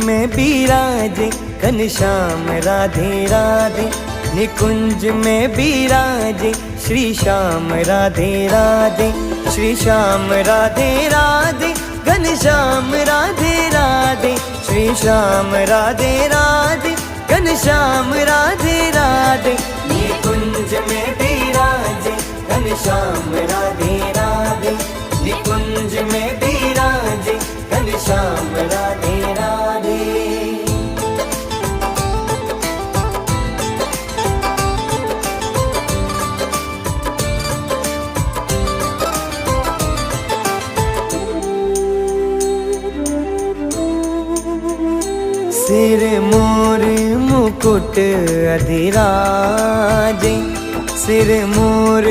में बिराजे घनश्याम राधे राधे, निकुंज में बिराजे श्री श्याम राधे राधे, श्री श्याम राधे राधे, घनश्याम राधे राधे, श्री श्याम राधे राधे, घनश्याम राधे राधे। निकुंज में बिराजे घनश्याम राधे राधे, निकुंज में बिराजे घनश्याम राधे राधे। सिर मोर मुकुट अधिराजे, सिर मोर